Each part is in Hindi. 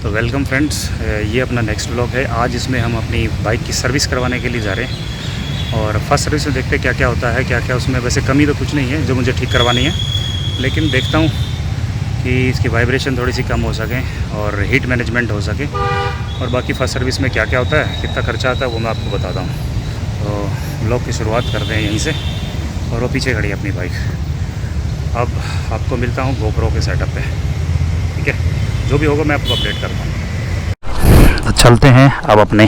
तो वेलकम फ्रेंड्स, ये अपना नेक्स्ट ब्लॉग है। आज इसमें हम अपनी बाइक की सर्विस करवाने के लिए जा रहे हैं और फर्स्ट सर्विस में देखते हैं क्या क्या होता है, क्या क्या उसमें। वैसे कमी तो कुछ नहीं है जो मुझे ठीक करवानी है, लेकिन देखता हूँ कि इसकी वाइब्रेशन थोड़ी सी कम हो सके और हीट मैनेजमेंट हो सके। और बाकी फर्स्ट सर्विस में क्या क्या होता है, कितना खर्चा आता है, वो मैं आपको बताता हूँ। तो ब्लॉग की शुरुआत करते हैं यहीं से। और वो पीछे खड़ी है अपनी बाइक। अब आपको मिलता हूँ गोप्रो के सेटअप पे, ठीक है। जो भी होगा मैं आपको अपडेट करता हूँ। तो चलते हैं अब अपने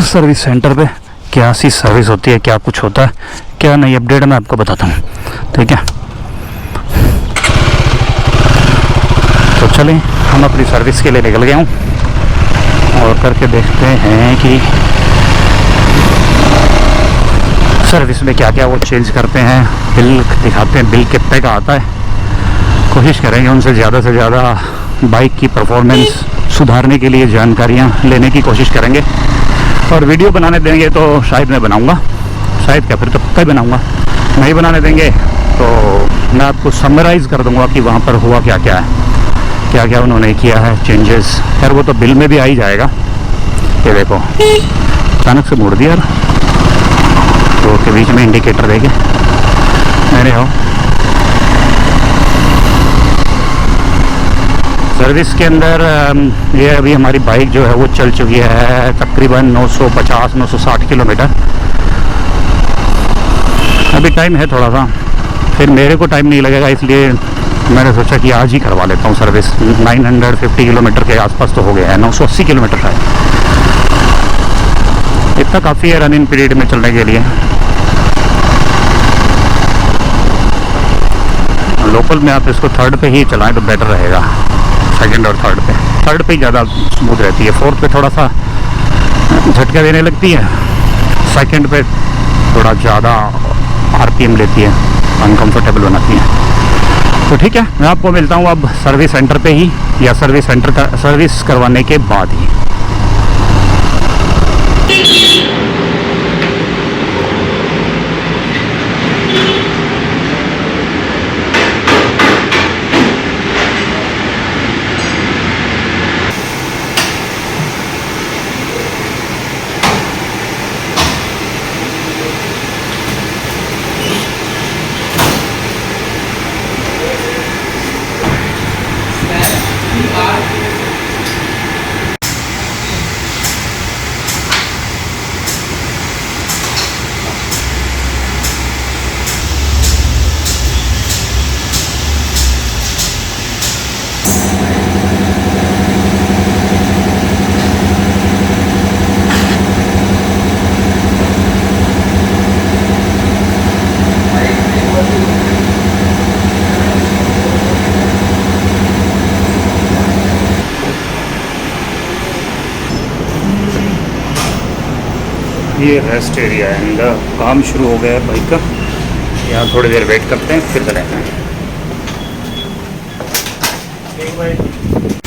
सर्विस सेंटर पे। क्या सी सर्विस होती है, क्या कुछ होता है, क्या नई अपडेट मैं आपको बताता हूँ, ठीक है। तो चलें, हम अपनी सर्विस के लिए निकल गए हूँ और करके देखते हैं कि सर्विस में क्या क्या वो चेंज करते हैं। बिल दिखाते हैं, बिल कितने का आता है। कोशिश करेंगे उनसे ज़्यादा से ज़्यादा बाइक की परफॉर्मेंस सुधारने के लिए जानकारियाँ लेने की कोशिश करेंगे। और वीडियो बनाने देंगे तो शायद मैं बनाऊँगा, शायद क्या फिर तो पक्का ही बनाऊँगा। नहीं बनाने देंगे तो मैं आपको समराइज़ कर दूँगा कि वहाँ पर हुआ क्या क्या है, क्या क्या उन्होंने किया है चेंजेस। खैर वो तो बिल में भी आ ही जाएगा। ये देखो अचानक से मुड़ दिया यार, तो के बीच में इंडिकेटर देके मैंने हो। सर्विस के अंदर ये अभी हमारी बाइक जो है वो चल चुकी है तकरीबन 950-960 किलोमीटर। अभी टाइम है थोड़ा सा, फिर मेरे को टाइम नहीं लगेगा, इसलिए मैंने सोचा कि आज ही करवा लेता हूँ सर्विस। 950 किलोमीटर के आसपास तो हो गया है, 980 किलोमीटर का है। इतना काफ़ी है रनिंग पीरियड में चलने के लिए। लोकल में आप इसको थर्ड पे ही चलाएं तो बेटर रहेगा। सेकंड और थर्ड पे ही ज़्यादा स्मूथ रहती है। फोर्थ पे थोड़ा सा झटका देने लगती है, सेकंड पे थोड़ा ज़्यादा आरपीएम लेती है, अनकंफर्टेबल बनाती है। तो ठीक है, मैं आपको मिलता हूँ अब सर्विस सेंटर पे ही, या सर्विस सेंटर का सर्विस करवाने के बाद ही। ये रेस्ट एरिया है इनका, काम शुरू हो गया है बाइक का। यहाँ थोड़ी देर वेट करते हैं फिर चलेंगे।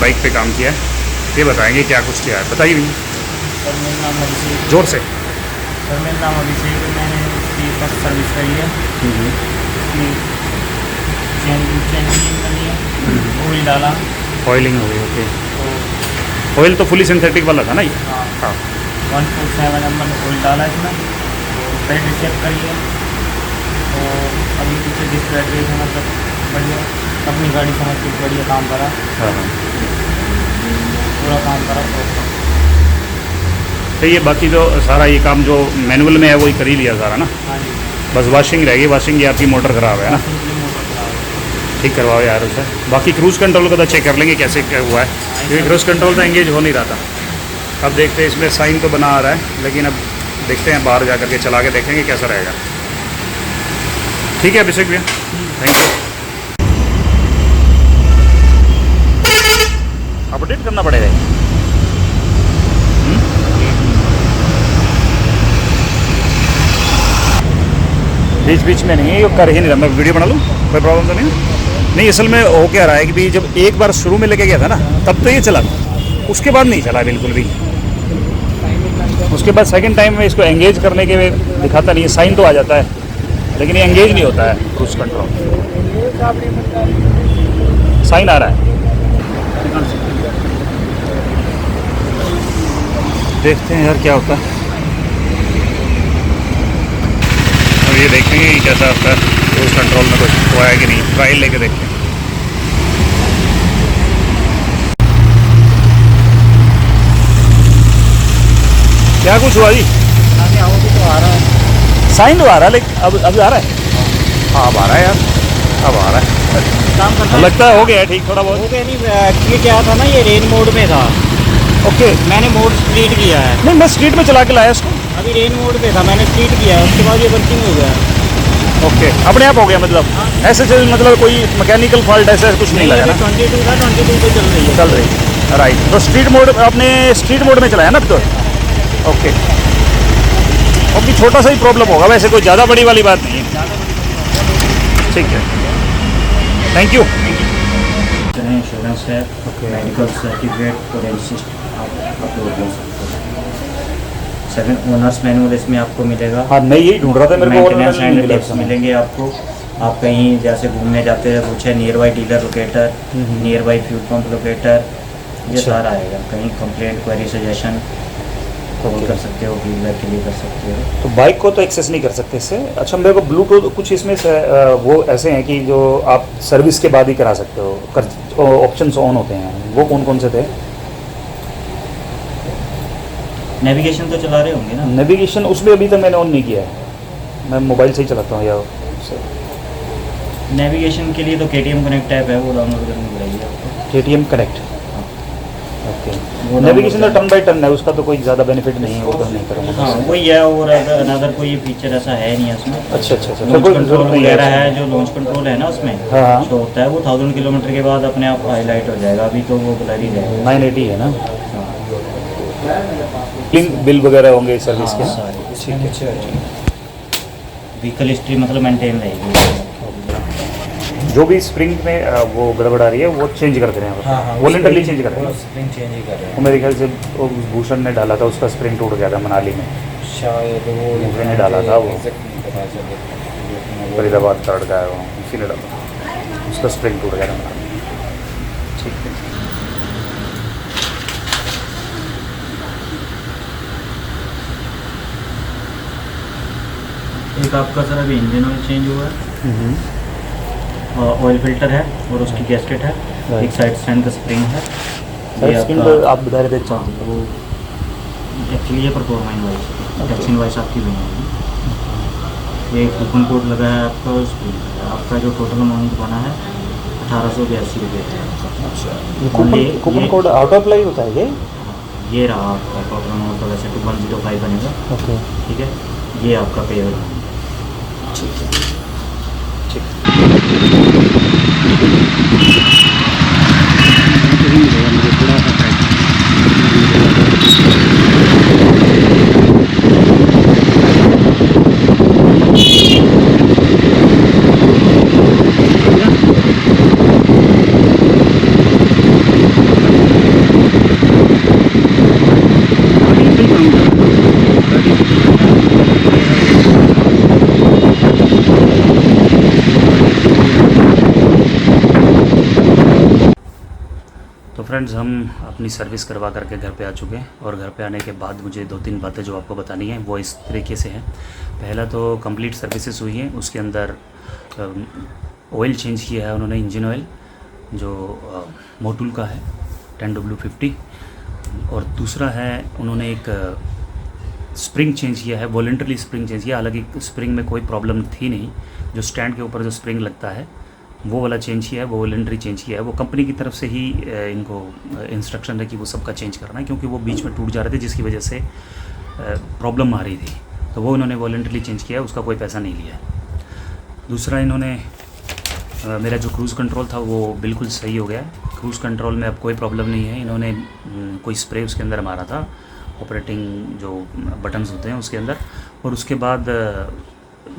बाइक पे काम किया है, ये बताएंगे क्या कुछ किया है, बताइए भैया। सर मेरा नाम अभिषेक। जोर से। सर मेरा नाम अभिषेक है। मैंने इसकी फर्स्ट सर्विस करी है। इसकी चेन बनी है, ऑयल डाला, ऑयलिंग हो गई। ओके, तो ऑयल तो फुली सिंथेटिक वाला था ना ये? हाँ। 147 ml ऑयल डाला इसमें, तो बैटरी चेक करी है। तो अभी पीछे डिस्क बैटरी है, मतलब बढ़िया अपनी गाड़ी समझ के बढ़िया काम करा। हाँ, पूरा काम करा। तो ये बाकी जो सारा ये काम जो मैनुअल में है वही कर ही लिया सारा ना? हाँ जी। बस वॉशिंग रहेगी। वॉशिंग ये आपकी मोटर ख़राब है ना? मोटर खराब है। ठीक करवाओ यार उसे। बाकी क्रूज़ कंट्रोल को तो चेक कर लेंगे कैसे क्या हुआ है, क्योंकि क्रूज़ कंट्रोल तो एंगेज हो नहीं रहा था। अब देखते हैं, इसमें साइन तो बना आ रहा है, लेकिन अब देखते हैं बाहर जा करके चला के देखेंगे कैसा रहेगा। ठीक है अभिषेक भैया, थैंक यू। अपडेट करना पड़ेगा। बीच बीच में नहीं, ये कर ही नहीं रहा। मैं वीडियो बना लूँ, कोई प्रॉब्लम तो नहीं। असल में हो क्या रहा है कि भी जब एक बार शुरू में लेके गया था ना, तब तो ये चला, उसके बाद नहीं चला बिल्कुल भी। उसके बाद सेकंड टाइम में इसको एंगेज करने के दिखाता नहीं है, साइन तो आ जाता है लेकिन ये एंगेज नहीं होता है क्रूज कंट्रोल। साइन आ रहा है, देखते हैं यार क्या होता है। अब ये देखेंगे कि कैसा होता है, क्रूज कंट्रोल में कुछ हुआ है कि नहीं, ट्रायल लेके देखते हैं। क्या कुछ हुआ जी? आगे आओ भी तो आ रहा है, साइन तो आ रहा है, लेकिन अब अभी आ रहा है। हाँ अब आ रहा है यार, अब आ रहा है। काम करना लगता है हो गया है ठीक थोड़ा बहुत। हो गया नहीं। एक्चुअली क्या था ना, ये रेन मोड में था, ओके। मैंने मोड स्प्लिट किया है। नहीं मैं स्ट्रीट में चला के लाया इसको। अभी रेन मोड पे था, मैंने स्प्लिट किया है, उसके बाद ये वर्किंग हो गया। ओके अपने आप हो गया मतलब? ऐसे मतलब कोई मैकेनिकल फॉल्ट ऐसा कुछ नहीं लगा ना? 22 था, 22 पे चल रही है। चल रही राइट। तो स्ट्रीट मोड आपने स्ट्रीट मोड में चलाया ना अभी तो? ओके। अभी छोटा सा ही प्रॉब्लम होगा, वैसे कोई ज़्यादा बड़ी वाली बात नहीं है। ठीक है, थैंक यू। इंश्योरेंस है, Okay. मेडिकल सर्टिफिकेट और रजिस्ट्रेशन आप अपलोड कर सकते हो। सेकंड ओनर्स मैनुअल इसमें आपको मिलेगा। हाँ मैं यही ढूंढ रहा था, मेरे को मेंटेनेंस नहीं एंड मिला टिप्स समय। मिलेंगे आपको। आप कहीं जैसे घूमने जाते हैं, पूछे near by dealer locator, near by fuel pump locator, ये अच्छा। सारा आएगा। कहीं कंप्लेंट, क्वेरी, सजेशन कॉल कर सकते हो, फीडबैक के लिए कर सकते हो। तो बाइक को तो एक्सेस नहीं कर सकते इससे। अच्छा मेरे को ब्लूटूथ कुछ इसमें से वो ऐसे हैं कि जो आप सर्विस के बाद ही करा सकते हो, ऑप्शंस ऑन होते हैं, वो कौन कौन से थे? नेविगेशन तो चला रहे होंगे ना? नेविगेशन उसमें अभी तक मैंने ऑन नहीं किया है, मैं मोबाइल से ही चलाता हूँ या उससे। नेविगेशन के लिए तो KTM कनेक्ट ऐप है, वो डाउनलोड करनी पड़ेगी आपको। KTM connect. ओके। वो नेविगेशन तो डाउनलोड टर्न बाई टर्न है, उसका तो कोई ज़्यादा बेनिफिट नहीं है, वो तो नहीं करूँगा। हाँ वही है, और अनदर कोई फीचर ऐसा है नहीं है उसमें। अच्छा अच्छा अच्छा, लॉन्च कोई कंट्रोल जरूरत नहीं वगैरह है, जो लॉन्च कंट्रोल है ना उसमें हाँ हाँ। शो होता है, वो 1000 किलोमीटर के बाद अपने आप हाईलाइट हो जाएगा। अभी तो वो ब्लर ही रहेगा। 980 है ना? हाँ, बिल वगैरह होंगे सर्विस के? हाँ, सारी व्हीकल हिस्ट्री मतलब मेंटेन रहेगी। जो भी स्प्रिंग में वो गड़बड़ आ रही है वो चेंज कर दे रहे हैं? हाँ हाँ, वॉलंटरली चेंज कर रहे हैं? स्प्रिंग चेंज ही कर रहे वो मेरे ख्याल से वो भूषण ने डाला था, उसका स्प्रिंग टूट गया था मनाली में। हैं शायद। वो भूषण ने डाला था, वो नहीं पता चले। फरीदाबाद कार्ड का है वो, इसी ने डाला, उसका स्प्रिंग टूट गया था मनाली में। ठीक है। एक आपका सर अभी इंजन ऑयल चेंज हुआ है, ऑयल फिल्टर है और उसकी गैस्केट है, Right. एक साइड स्टैंड का स्प्रिंग है। साइड स्क्रीन पर आप बता रहे थे? अच्छा वो एक्चुअली ये परफॉर्मेंस वाइज, टैक्सिंग वाइज आपकी बनेगी। ये कूपन कोड लगा है आपका, उस पर आपका जो टोटल अमाउंट बना है 1882 रुपये है। ये coupon code out of live होता है ये रहा आपका टोटल अमाउंट, तो वैसे 2105 बनेगा। ओके ठीक है, ये आपका पेयर। ठीक है ठीक तो फ्रेंड्स हम अपनी सर्विस करवा करके घर पे आ चुके हैं, और घर पे आने के बाद मुझे 2-3 बातें जो आपको बतानी है वो इस तरीके से हैं। पहला तो कंप्लीट सर्विसेज हुई हैं, उसके अंदर ऑयल चेंज किया है उन्होंने, इंजन ऑयल जो मोटुल का है 10W50, और दूसरा है उन्होंने एक स्प्रिंग चेंज किया है, वॉलंटरली स्प्रिंग चेंज किया। हालांकि स्प्रिंग में कोई प्रॉब्लम थी नहीं, जो स्टैंड के ऊपर जो स्प्रिंग लगता है वो वाला चेंज किया है, वो वॉलंटरी चेंज किया है। वो कंपनी की तरफ से ही इनको इंस्ट्रक्शन है कि वो सबका चेंज करना है, क्योंकि वो बीच में टूट जा रहे थे जिसकी वजह से प्रॉब्लम आ रही थी, तो वो इन्होंने वॉलंटरली चेंज किया है, उसका कोई पैसा नहीं लिया है। दूसरा इन्होंने मेरा जो क्रूज़ कंट्रोल था वो बिल्कुल सही हो गया है, क्रूज़ कंट्रोल में अब कोई प्रॉब्लम नहीं है। इन्होंने कोई स्प्रे उसके अंदर मारा था, ऑपरेटिंग जो बटन्स होते हैं उसके अंदर, और उसके बाद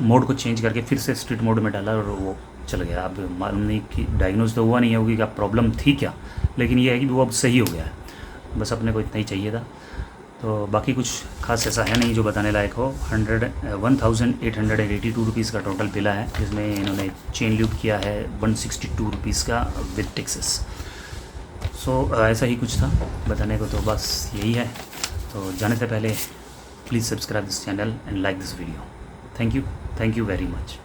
मोड को चेंज करके फिर से स्ट्रीट मोड में डाला और वो चल गया। अब मालूम नहीं कि डायग्नोज तो हुआ नहीं है होगी कि क्या प्रॉब्लम थी क्या, लेकिन ये है कि वो अब सही हो गया है, बस अपने को इतना ही चाहिए था। तो बाकी कुछ खास ऐसा है नहीं जो बताने लायक हो। 1882 रुपीज़ का टोटल बिल है, जिसमें इन्होंने चेन लूप किया है 162 रुपीज़ का विद टैक्सेस। सो ऐसा ही कुछ था बताने को, तो बस यही है। तो जाने से पहले please subscribe this channel and like this video. Thank you very much.